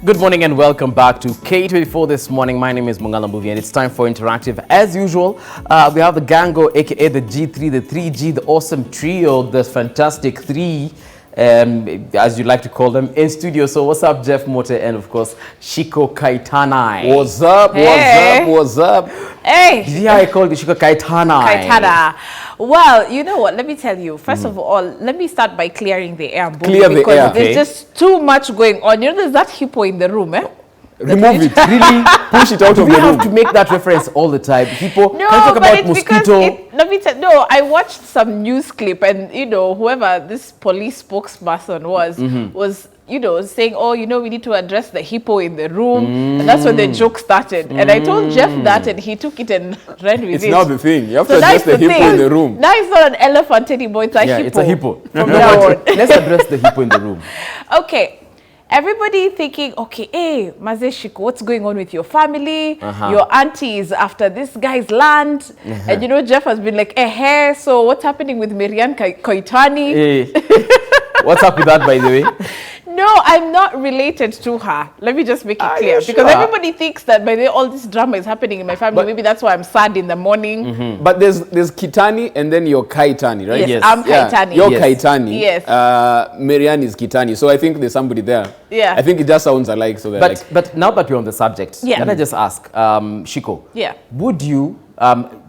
Good morning and welcome back to K24 This Morning. My name is Wamlambez and it's time for Interactive. As usual, we have the Gango, aka the G3, the 3G, the awesome trio, the fantastic three, as you like to call them, in studio. So what's up, Jeff Mote, and of course, Shiko Kaitanai. What's up, Hey. what's up? Hey! Did you hear how I called you Shiko Kaitanai? Kaitana. Well, you know what? Let me tell you. First of all, let me start by clearing the air. Clear the because air. there's Okay. just too much going on. You know, there's that hippo in the room, eh? Remove it. Really push it out Do of we the have room. to make that reference all the time? People, No, can you talk but about it's mosquito? because no, I watched some news clip, and you know, whoever this police spokesperson was, you know, saying, oh, you know, we need to address the hippo in the room, and that's when the joke started. And I told Jeff that, and he took it and ran with It's it. now the thing. You have So to that's address the hippo in the room. Now it's not an elephant anymore; it's a Yeah, hippo. it's a hippo. From No, now but on. let's address the hippo in the room. Okay. Everybody thinking, okay, hey, Maze Shiko, what's going on with your family? Your auntie is after this guy's land. And you know, Jeff has been like, hey, so what's happening with Miriam Koitani? Hey. What's up with that, by the way? No, I'm not related to her. Let me just make it Are clear. you Because sure? everybody thinks that by the way, all this drama is happening in my family. But- Maybe that's why I'm sad in the morning. But there's Kitani and then your Kaitani, right? Yes, Yes. I'm Kaitani. Your Yes. Kaitani. Yes. Marianne is Kitani. So I think there's somebody there. Yeah. I think it just sounds alike. So they're like, But now that we're on the subject, Yeah. can I just ask, Shiko? Yeah. Would you,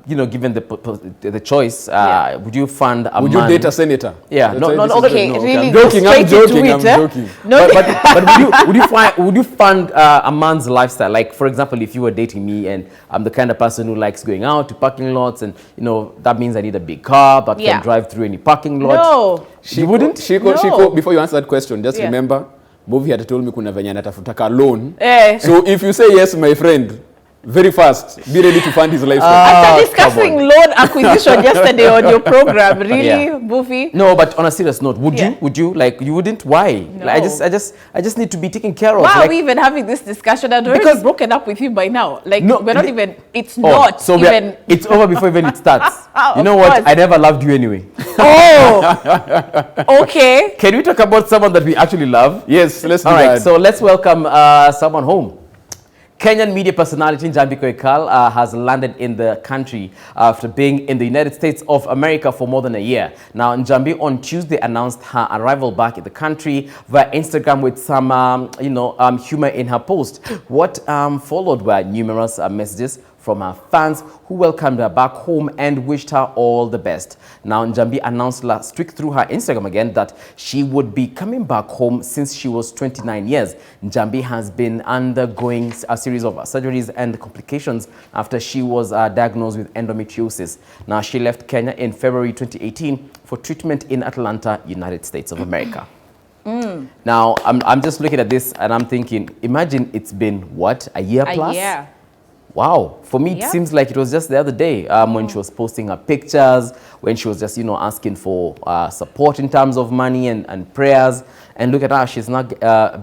you know, given the choice, Yeah. would you fund a would man? you date a senator? Yeah, That's no, why no, this no, is- Okay, no, really I'm go joking, I'm straight into joking, it, I'm eh? joking. No, But would you fund a man's lifestyle? Like, for example, if you were dating me and I'm the kind of person who likes going out to parking lots, and you know that means I need a big car that Yeah. can drive through any parking lot. no. You wouldn't? Shiko, No. Shiko, before you answer that question, just Yeah. remember, Movie had told me kuna venye anatafutaka loan. Eh. So if you say yes, my friend, very fast, be ready to fund his lifestyle. After come discussing on. loan acquisition yesterday on your program, really, Yeah. Buffy? No, but on a serious note, would Yeah. you? Would you? Like, you wouldn't? Why? No. Like, I just need to be taken care of. Why like, are we even having this discussion? I'd already Because- broken up with you by now. Like, No, we're not the- even, it's Oh, not so even. it's over before even it starts. You Of know what? course. I never loved you anyway. Oh, okay. Can we talk about someone that we actually love? Yes, let's do All right, that. so let's welcome someone home. Kenyan media personality Jambi has landed in the country after being in the United States of America for more than a year. Now, Jambi on Tuesday announced her arrival back in the country via Instagram with some, humor in her post. What followed were numerous messages from her fans who welcomed her back home and wished her all the best. Now, Jambi announced last week through her Instagram again that she would be coming back home since she was 29 years. Jambi has been undergoing a series of surgeries and complications after she was diagnosed with endometriosis. Now, she left Kenya in February 2018 for treatment in Atlanta, United States of America. Now, I'm just looking at this and I'm thinking, imagine it's been, what, a year plus? Yeah. Wow. For me, Yeah. it seems like it was just the other day when she was posting her pictures, when she was just, asking for support in terms of money and prayers. And look at her, she's not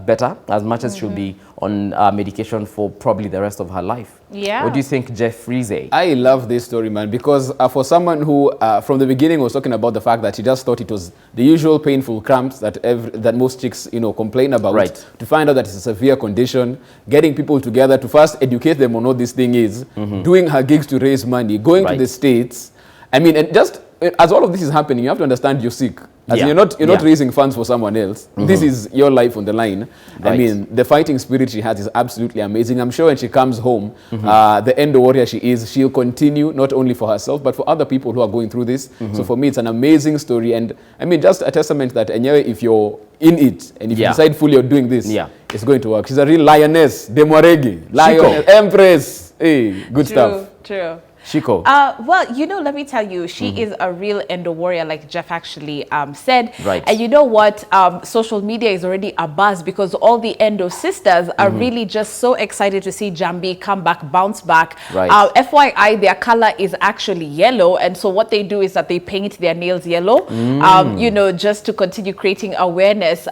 better as much as she'll be on medication for probably the rest of her life. Yeah. What do you think, Jeff Friese? I love this story, man, because for someone who, from the beginning, was talking about the fact that she just thought it was the usual painful cramps that most chicks, complain about, Right. to find out that it's a severe condition, getting people together to first educate them on what this thing is, doing her gigs to raise money, going to Right. the States. I mean, and just as all of this is happening, you have to understand you're sick. As in Yeah. you're not Yeah. raising funds for someone else. This is your life on the line. I Right. mean, the fighting spirit she has is absolutely amazing. I'm sure when she comes home, the end warrior she is, she'll continue not only for herself, but for other people who are going through this. So for me, it's an amazing story. And I mean, just a testament that anyway, if you're in it, and if you Yeah. decide fully you're doing this, Yeah. it's going to work. She's a real lioness, Demwaregi, lioness, empress. Hey, good stuff. True. Shiko. Well, let me tell you, she is a real endo warrior, like Jeff actually said. Right. And you know what? Social media is already abuzz because all the endo sisters are really just so excited to see Jambi come back, bounce back. Right. FYI, their color is actually yellow. And so what they do is that they paint their nails yellow, just to continue creating awareness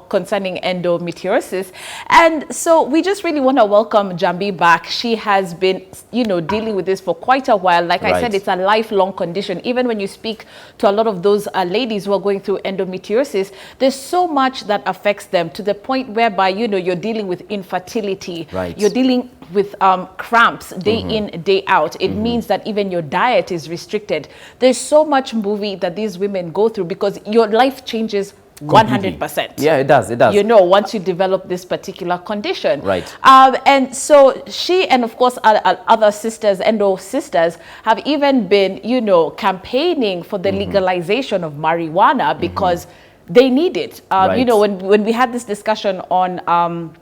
concerning endometriosis. And so we just really want to welcome Jambi back. She has been, dealing with this for quite a while. Like I Right. said, it's a lifelong condition. Even when you speak to a lot of those ladies who are going through endometriosis, there's so much that affects them to the point whereby, you know, you're dealing with infertility. Right. You're dealing with cramps day in, day out. It means that even your diet is restricted. There's so much movie that these women go through because your life changes 100%. Yeah, it does. It does. You know, once you develop this particular condition. Right. And so she and of course other sisters, endo sisters, have even been, you know, campaigning for the legalization of marijuana because they need it. Right. You know, when we had this discussion on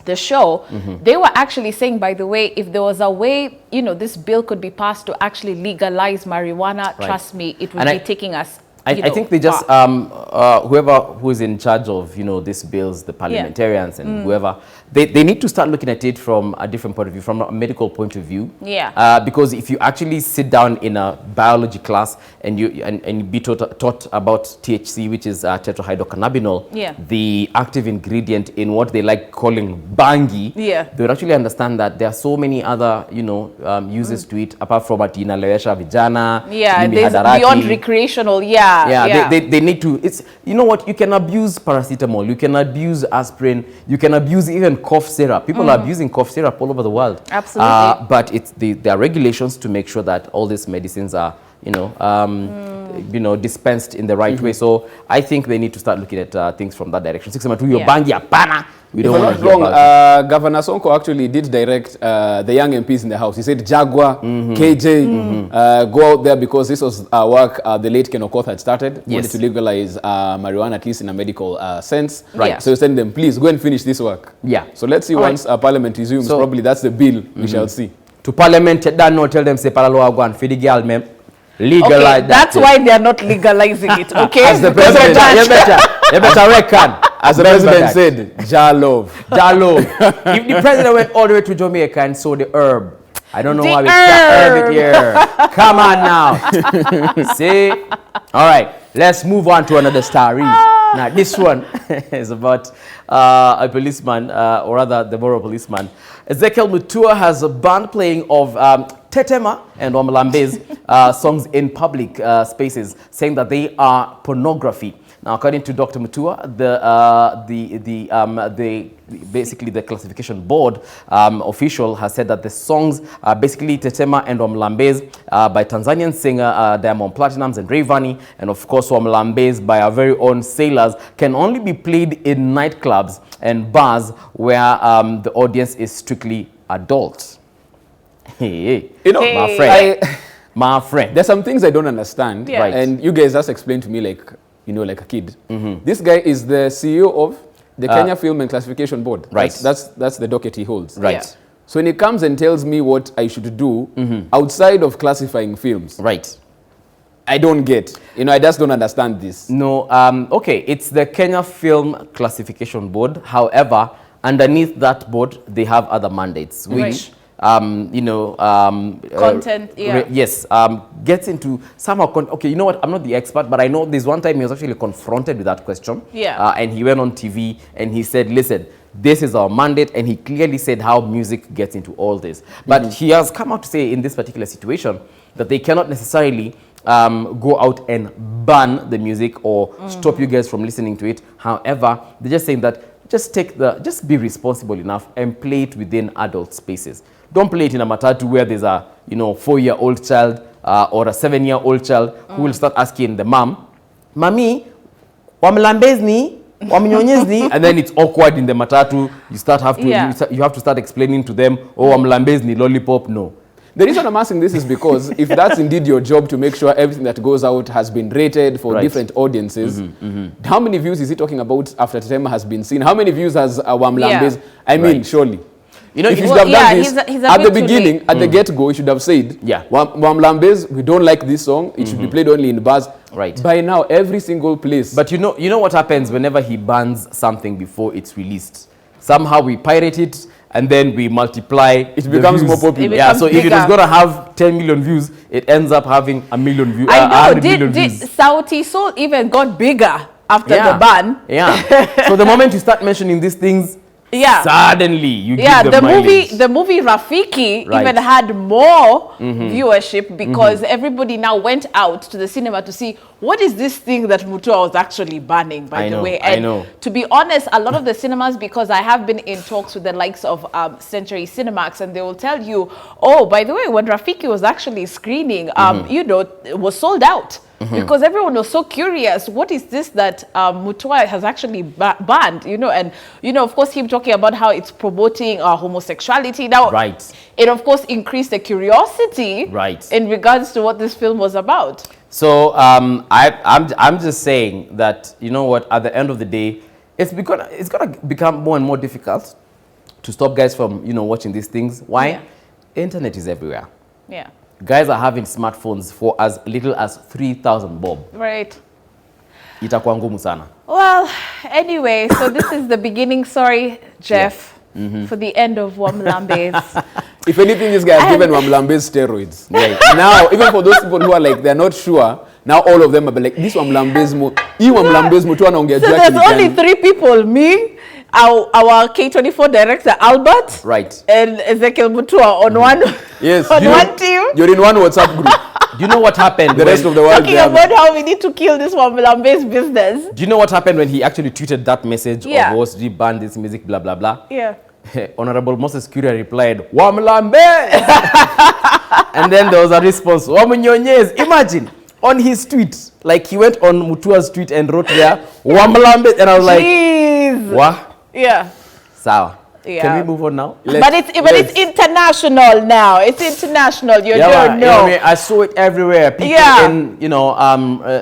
the show, they were actually saying, by the way, if there was a way, you know, this bill could be passed to actually legalize marijuana, Right. trust me, it would And be taking us. I think they just, whoever who's in charge of, you know, these bills, the parliamentarians and whoever, they need to start looking at it from a different point of view, from a medical point of view. Yeah. Because if you actually sit down in a biology class and be taught about THC, which is tetrahydrocannabinol, the active ingredient in what they like calling bangi, they would actually understand that there are so many other, you know, uses to it apart from inalewesha vijana. Yeah, mimi there's hadarati. beyond recreational. They need to, it's, you know what, you can abuse paracetamol, you can abuse aspirin, you can abuse even cough syrup. People are abusing cough syrup all over the world. Absolutely. But it's there are regulations to make sure that all these medicines are, you know, dispensed in the right way. So I think they need to start looking at things from that direction. We If don't I'm want not to hear wrong, about it. Governor Sonko actually did direct the young MPs in the House. He said, Jaguar, KJ, go out there because this was work the late Ken Okoth had started. Wanted to legalize marijuana, at least in a medical sense. Right. So he said them, please go and finish this work. Yeah. So let's see once Parliament resumes, So- probably that's the bill we shall see. To Parliament, tell them, say, Paralo, go and feed the girl, ma'am. Legalize Okay, that that's thing. why they are not legalizing it, okay? As the president, you better reckon. As the president said, Ja love. Jalo. If the president went all the way to Jamaica and saw the herb, I don't know The how we can herb it here. Come on now. See? All right, let's move on to another story. Now, this one is about a policeman, or rather the borough policeman. Ezekiel Mutua has banned playing of Tetema and Wamlambez songs in public spaces, saying that they are pornography. Now, according to Dr. Mutua, basically the classification board official has said that the songs are basically Tetema and Wamlambez by Tanzanian singer Diamond Platnumz and Rayvanny, and of course Wamlambez by our very own sailors, can only be played in nightclubs and bars where the audience is strictly adult. Hey, You know, my friend. My friend. There's some things I don't understand. Yeah. Right. And you guys just explained to me like, you know, like a kid. This guy is the CEO of the Kenya Film and Classification Board. Right. That's the docket he holds. Right. Yeah. So when he comes and tells me what I should do outside of classifying films, Right. I don't get. You know, I just don't understand this. No, okay, it's the Kenya Film Classification Board. However, underneath that board, they have other mandates, which, you know... Content, yes, gets into somehow... okay, you know what? I'm not the expert, but I know this one time he was actually confronted with that question. Yeah. And he went on TV and he said, listen, this is our mandate, and he clearly said how music gets into all this. But he has come out to say in this particular situation that they cannot necessarily go out and ban the music or stop you guys from listening to it. However, they're just saying that just be responsible enough and play it within adult spaces. Don't play it in a matatu where there's a 4-year-old child or a 7-year-old child who will start asking the mom, "Mami, Wamlambez ni? Wamnyonyez ni?" And then it's awkward in the matatu. You have to start explaining to them, "Oh, Wamlambez ni lollipop." No. The reason I'm asking this is because if that's indeed your job to make sure everything that goes out has been rated for different audiences, how many views is he talking about after Tetema has been seen? How many views has Wamlambez? I mean, surely. You know, if you should have done this at the beginning, at the get-go, you should have said, Wamlambez, we don't like this song. It should be played only in bars. Right. By now, every single place. But you know what happens whenever he bans something before it's released? Somehow we pirate it, and then we multiply. It becomes more popular. Yeah, so if it was going to have 10 million views, it ends up having 1 million views. I know, did Sauti Sol even got bigger after the ban? Yeah. So the moment you start mentioning these things, suddenly you give the mileage. movie Rafiki Right. even had more viewership because everybody now went out to the cinema to see what is this thing that Mutua was actually banning, by the way. And I know. to be honest, a lot of the cinemas, because I have been in talks with the likes of Century Cinemax, and they will tell you, oh, by the way, when Rafiki was actually screening, you know, it was sold out. Because everyone was so curious, what is this that Mutua has actually banned, you know? And, you know, of course, him talking about how it's promoting homosexuality. Now, it, of course, increased the curiosity in regards to what this film was about. So I'm just saying that, you know what, at the end of the day, it's gonna become more and more difficult to stop guys from, you know, watching these things. Why? Yeah. Internet is everywhere. Yeah. Guys are having smartphones for as little as 3,000 bob. Right. Itakuwa ngumu sana. Well, anyway, so this is the beginning, sorry, Jeff, for the end of Wamlambez. If anything, this guy has given Wamlambez steroids. Right. Now, even for those people who are like, they're not sure, now all of them are like, this Wamlambez Mutua anaongea So there's only 3 people, me, our K24 director, Albert, and Ezekiel Mutua on one, one team. You're in one WhatsApp group. Do you know what happened? The rest of the world. Talking about how we need to kill this Wamlambez business. Do you know what happened when he actually tweeted that message of was ban this music, blah, blah, blah? Yeah. Honorable Moses Kuria replied, Wamlambez! And then there was a response, Wamunyonyez. Imagine, on his tweet, like he went on Mutua's tweet and wrote there, Wamlambez, and I was like, what? Yeah. Sawa. Yeah. Can we move on now? But it's international now. It's international. You don't know. I mean, I saw it everywhere. People in, you know,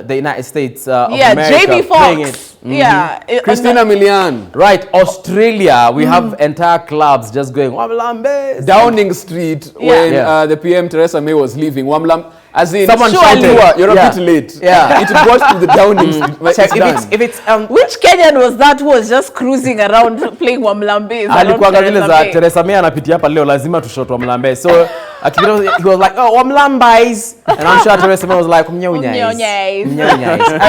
the United States of America Jamie playing Foxx. It. Christina Milian. Right. Australia, we have entire clubs just going, Wamlambez. Downing Street, when the PM Theresa May was leaving, as in, someone shouted, you're a bit late. Yeah. It got to the Downing Street. If it's which Kenyan was that who was just cruising around playing Wamlambez? Alikuwa zile za Theresa May anapitia hapa leo, lazima tushot Wamlambez. So he was like, oh, Wamlambez. And I'm sure Theresa May was like, Mnyonyez.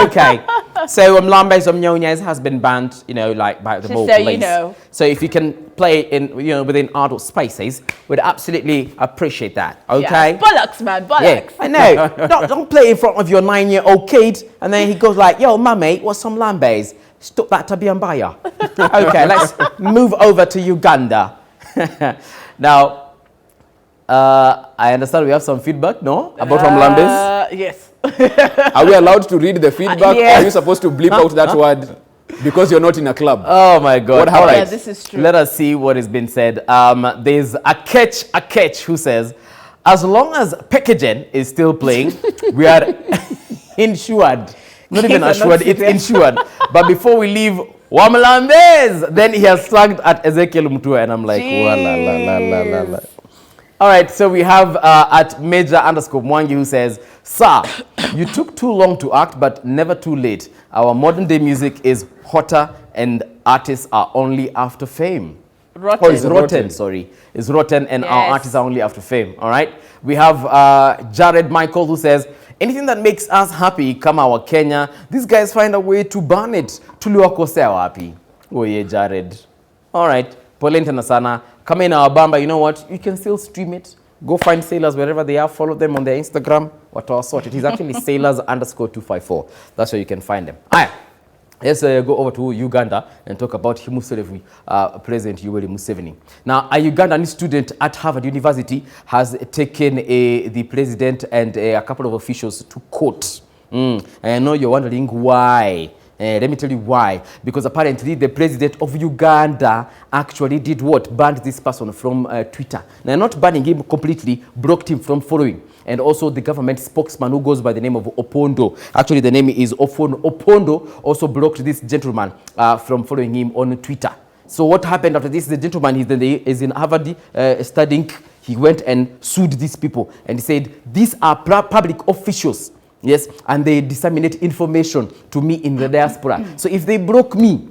Okay. So Wamlambez has been banned, you know, like by the whole place. You know. So if you can play in, you know, within adult spaces, we'd absolutely appreciate that. Okay. Yeah. Bollocks, man, bollocks. Yeah, I know. don't play in front of your 9-year-old kid, and then he goes like, yo, mummy, what's some lambez? Stop that tabiambaya. Okay, let's move over to Uganda. Now, I understand we have some feedback, no? About Wamlambez? Yes. Are we allowed to read the feedback? Or are you supposed to bleep out that word because you're not in a club? Oh my God. All right. Yeah, this is true. Let us see what has been said. There's a catch who says, as long as packaging is still playing, we are insured. Not even assured, it's insured. But before we leave, Wamlambez! Then he has slugged at Ezekiel Mutua, and I'm like, la. All right, so we have at Major_Mwangi who says, sir, you took too long to act, but never too late. Our modern day music is hotter, and artists are only after fame. Rotten. Oh, it's rotten, sorry. It's rotten, and our artists are only after fame, all right? We have Jared Michael who says, anything that makes us happy, come our Kenya, these guys find a way to ban it. Tuliwakosea wapi? Oh yeah, Jared. All right, polente na sana. Come in our bamba, you know what? You can still stream it. Go find Sailors wherever they are. Follow them on their Instagram. What sort? It is actually Sailors_254. That's where you can find them. All right. Let's go over to Uganda and talk about Museveni, President Yoweri Museveni. Now, a Ugandan student at Harvard University has taken the president and a couple of officials to court. And I know you're wondering why. Let me tell you why. Because apparently the president of Uganda actually did what? Banned this person from Twitter. Now, not banning him completely, blocked him from following. And also the government spokesman who goes by the name of Opondo. Actually, the name is Opondo also blocked this gentleman from following him on Twitter. So what happened after this? The gentleman is in Harvard studying. He went and sued these people. And he said, these are public officials. Yes, and they disseminate information to me in the diaspora. So if they block me,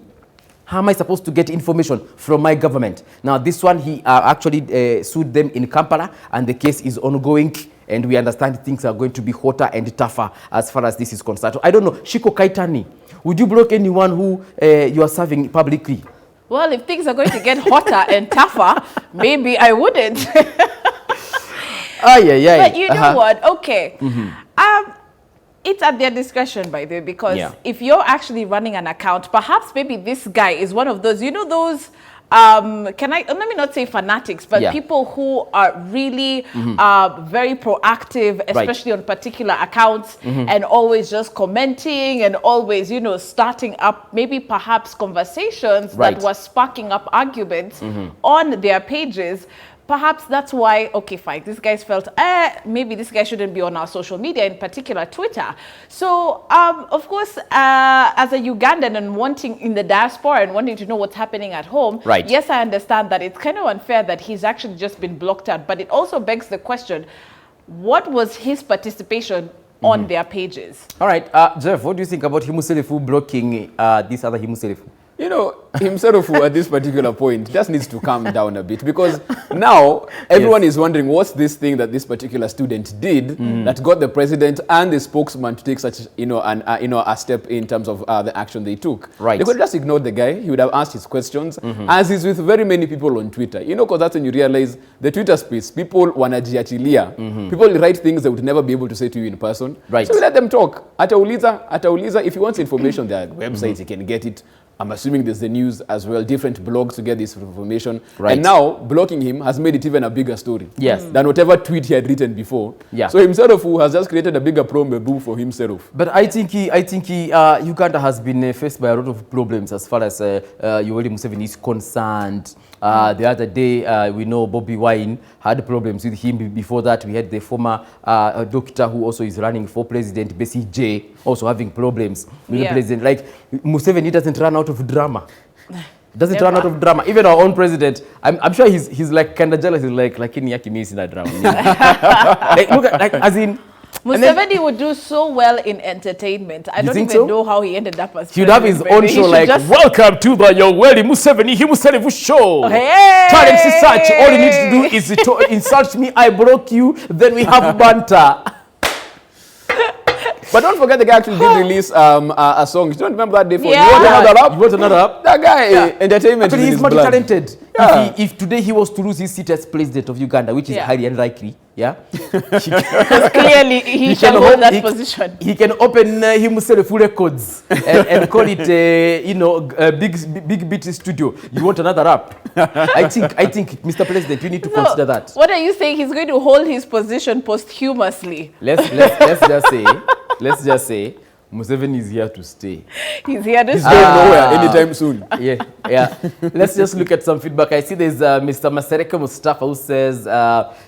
how am I supposed to get information from my government? Now, this one, he actually sued them in Kampala, and the case is ongoing. And we understand things are going to be hotter and tougher as far as this is concerned. I don't know, Shiko Kaitani, would you block anyone who you are serving publicly? well, if things are going to get hotter and tougher, maybe I wouldn't. But you know what? Okay. It's at their discretion, by the way, because if you're actually running an account, perhaps maybe this guy is one of those, you know, those, let me not say fanatics, but people who are really very proactive, especially on particular accounts, and always just commenting and always, you know, starting up maybe perhaps conversations that were sparking up arguments on their pages. Perhaps that's why, okay, fine, these guys felt, maybe this guy shouldn't be on our social media, in particular Twitter. So, of course, as a Ugandan and wanting in the diaspora and wanting to know what's happening at home, yes, I understand that it's kind of unfair that he's actually just been blocked out, but it also begs the question, what was his participation on their pages? All right, Jeff, what do you think about Himuselefu blocking this other Himuselefu? You know, himself at this particular point just needs to calm down a bit, because now everyone is wondering what's this thing that this particular student did that got the president and the spokesman to take such, a step in terms of the action they took. They could just ignore the guy. He would have asked his questions, as is with very many people on Twitter. You know, because that's when you realize the Twitter space, people wanajiachilia. People write things they would never be able to say to you in person. So we let them talk. Atauliza, if he wants information, there are websites, he can get it. I'm assuming there's the news as well, different blogs to get this information. And now, blocking him has made it even a bigger story than whatever tweet he had written before. So himself who has just created a bigger problem for himself. But I think Uganda has been faced by a lot of problems as far as Yoweri Museveni is concerned. The other day, we know Bobby Wine had problems with him. Before that, we had the former doctor who also is running for president, Bessie J, also having problems with the president. Like, Museveni doesn't run out of drama. Run out of drama. Even our own president, I'm sure he's like kind of jealous. He's like in Yaki Misi na drama. Like, look at, like, as in, Museveni would do so well in entertainment. I don't even know how he ended up as he would have his own show like, welcome to the Yoweri Museveni Himuselefu show. Talent search. All you need to do is to insult me, I broke you, then we have banter. But don't forget the guy actually did release a song. You don't remember that day for You want another up? That guy, entertainment. Actually, he's multi-talented. If today he was to lose his seat as president of Uganda, which is highly unlikely, clearly he shall hold that position. He can open Himuselefu Records and call it, a big beat studio. You want another rap? I think, Mr. President, you need to consider that. What are you saying? He's going to hold his position posthumously. Let's just say Museveni is here to stay. He's here to stay. He's going nowhere anytime soon. Let's just look at some feedback. I see there's Mr. Masereka Mustafa who says,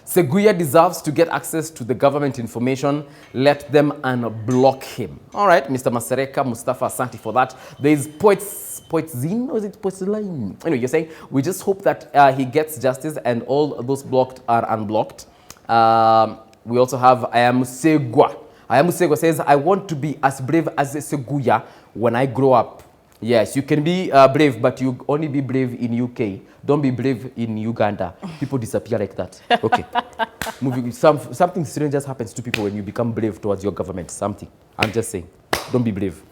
Seguya deserves to get access to the government information. Let them unblock him. All right, Mr. Masereka Mustafa, asante for that. There's Poitzin, or is it Poitzline? Anyway, you're saying, we just hope that he gets justice and all those blocked are unblocked. We also have I am Segwa. Ayamusego says, I want to be as brave as Seguya when I grow up. Yes, you can be brave, but you only be brave in UK. Don't be brave in Uganda. People disappear like that. Okay. Something strange just happens to people when you become brave towards your government. Something. I'm just saying. Don't be brave.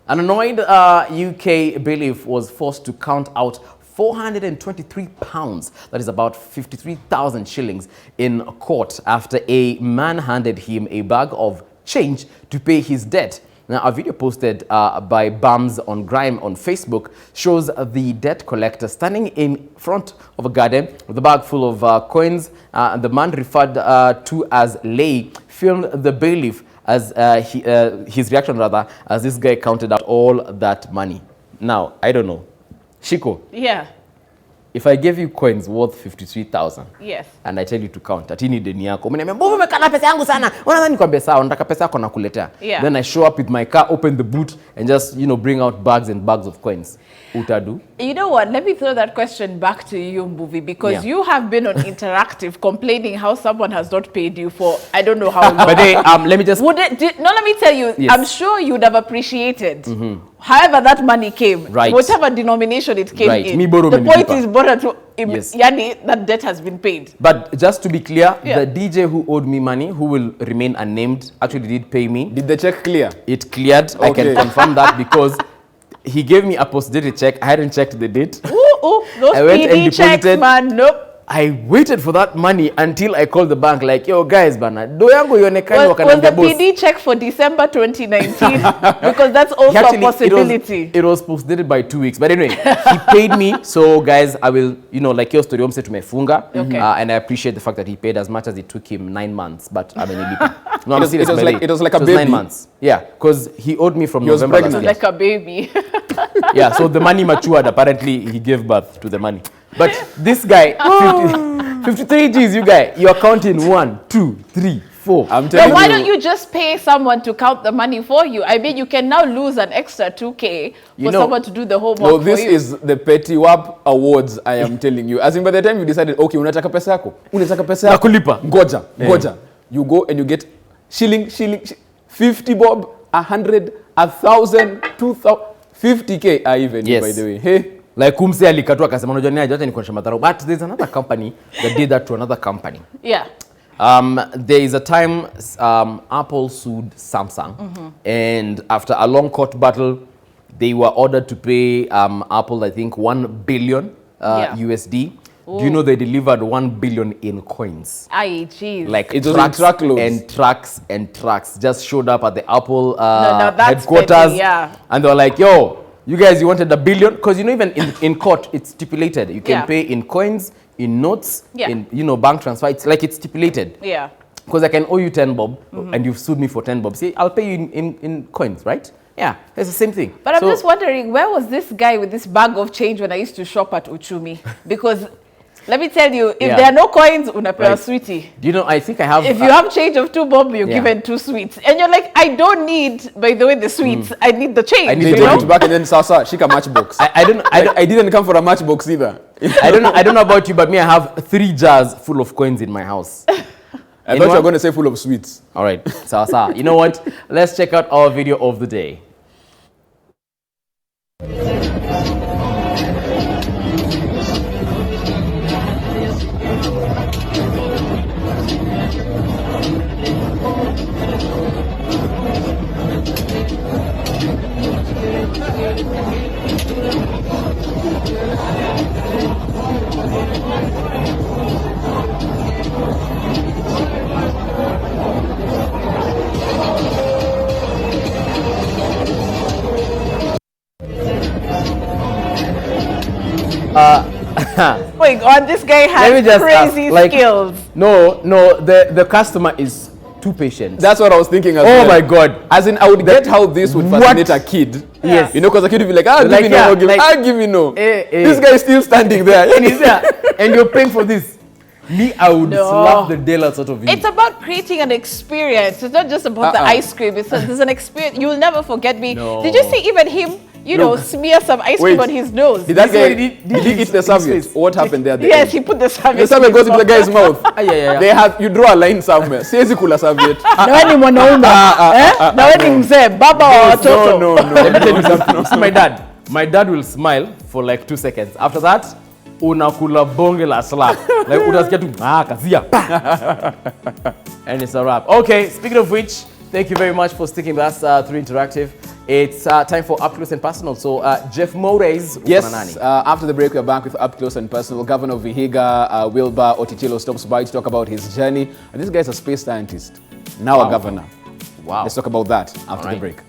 An annoyed UK bailiff was forced to count out £423, that is about 53,000 shillings, in court after a man handed him a bag of change to pay his debt. Now, a video posted by Bams on Grime on Facebook shows the debt collector standing in front of a garden with a bag full of coins. And the man referred to as Lay filmed the bailiff as his reaction, rather, as this guy counted out all that money. Now, I don't know. Shiko. Yeah. If I gave you coins worth 53,000, yes, and I tell you to count, atini deni yako, mimi mbona umekana pesa yangu sana? Unadhani nikwambia sawa, nataka pesa yako nakuletea. Then I show up with my car, open the boot, and just, bring out bags and bags of coins. Utadu? You know what? Let me throw that question back to you, Mbuvi, because you have been on Interactive complaining how someone has not paid you for I don't know how long. But let me just... let me tell you, I'm sure you'd have appreciated however that money came, whatever denomination it came in. The point is better to Yani, that debt has been paid. But just to be clear, the DJ who owed me money, who will remain unnamed, actually did pay me. Did the check clear? It cleared. Okay. I can confirm that because he gave me a post-dated check. I hadn't checked the date. Ooh, those I went and PD checks, deposited. man. Nope. I waited for that money until I called the bank like, yo guys, bana, do yangu ionekane Was wakanambia the boss. PD check for December 2019? Because that's also Actually, a possibility. It was post-dated by 2 weeks. But anyway, he paid me. So guys, I will, like your story, to mefunga. Okay. And I appreciate the fact that he paid as much as it took him 9 months. But I mean, no, I'm serious. It was like a it was baby. 9 months. Yeah, because he owed me from He was November pregnant. last year. Like a baby. Yeah, so the money matured. Apparently, he gave birth to the money. But this guy, 53 G's, you guy, you're counting 1, 2, 3, 4. I'm Then telling why you. don't you just pay someone to count the money for you? I mean, you can now lose an extra 2K for someone to do the homework No, this for you. is the Petty WAP Awards, I am telling you. As in, by the time you decided, okay, unataka pesa yako, Nakulipa. Ngoja. You go and you get shilling, 50 bob, 100, 1,000, 2,000, 50K are even, Yes. by the way. Hey. Like kumse alikatwa akasema unajua nini aje nikuonyesha madhara. But there's another company that did that to another company. Yeah. There is a time Apple sued Samsung, and after a long court battle, they were ordered to pay Apple, I think, 1 billion USD. Do you know they delivered 1 billion in coins? Aye, jeez. Like It was in trucks truckloads. and trucks and trucks just showed up at the Apple no, that's headquarters, petty, yeah. and they were like, "Yo, you guys, you wanted $1 billion?" Because even in court, it's stipulated you can pay in coins, in notes, in bank transfer. It's like it's stipulated. Yeah. Because I can owe you 10 bob, and you've sued me for 10 bob. See, I'll pay you in coins, right? Yeah, it's the same thing. But I'm just wondering, where was this guy with this bag of change when I used to shop at Uchumi? Because let me tell you, if there are no coins, unapewa sweetie. Do you know, I think I have... If you have change of 2 bob, you're given 2 sweets. And you're like, I don't need, by the way, the sweets. I need the change. I need They the take change. it back and then Sasa, shika matchbox. I didn't come for a matchbox either. I don't know about you, but me, I have 3 jars full of coins in my house. I thought you were going to say full of sweets. All right, Sasa. You know what? Let's check out our video of the day. Oh my God, this guy has crazy skills. No, the customer is too patient. That's what I was thinking as well. Oh my God. As in, I would get how this would fascinate a kid. Yes. You know, because a kid would be like, I'll give you no, I'll give you no. This guy is still standing there. And he's there. And you're paying for this. Me, I would slap the daylights out of you. It's about creating an experience. It's not just about the ice cream. There's an experience. You will never forget me. No. Did you see even him, smear some ice cream on his nose? Did that guy, did he eat the serviette? What happened there? Yes, he put the serviette. The serviette goes into the guy's mouth. Yeah. They have, you draw a line somewhere. Siwezi kula serviette. Na wewe ni mwanaume. Na wewe ni mzee, baba wa watoto. No. Let me tell you something. See, my dad will smile for like 2 seconds. After that, unakula bonge la slap. Like utasikia tu kazia. And it's a wrap. Okay, speaking of which, thank you very much for sticking with us through Interactive. It's time for Up Close and Personal. So, Jeff Moraes. Yes, after the break, we're back with Up Close and Personal. Governor of Vihiga, Wilbur Otichilo, stops by to talk about his journey. And this guy's a space scientist, now a governor. Wow. Let's talk about that after the break.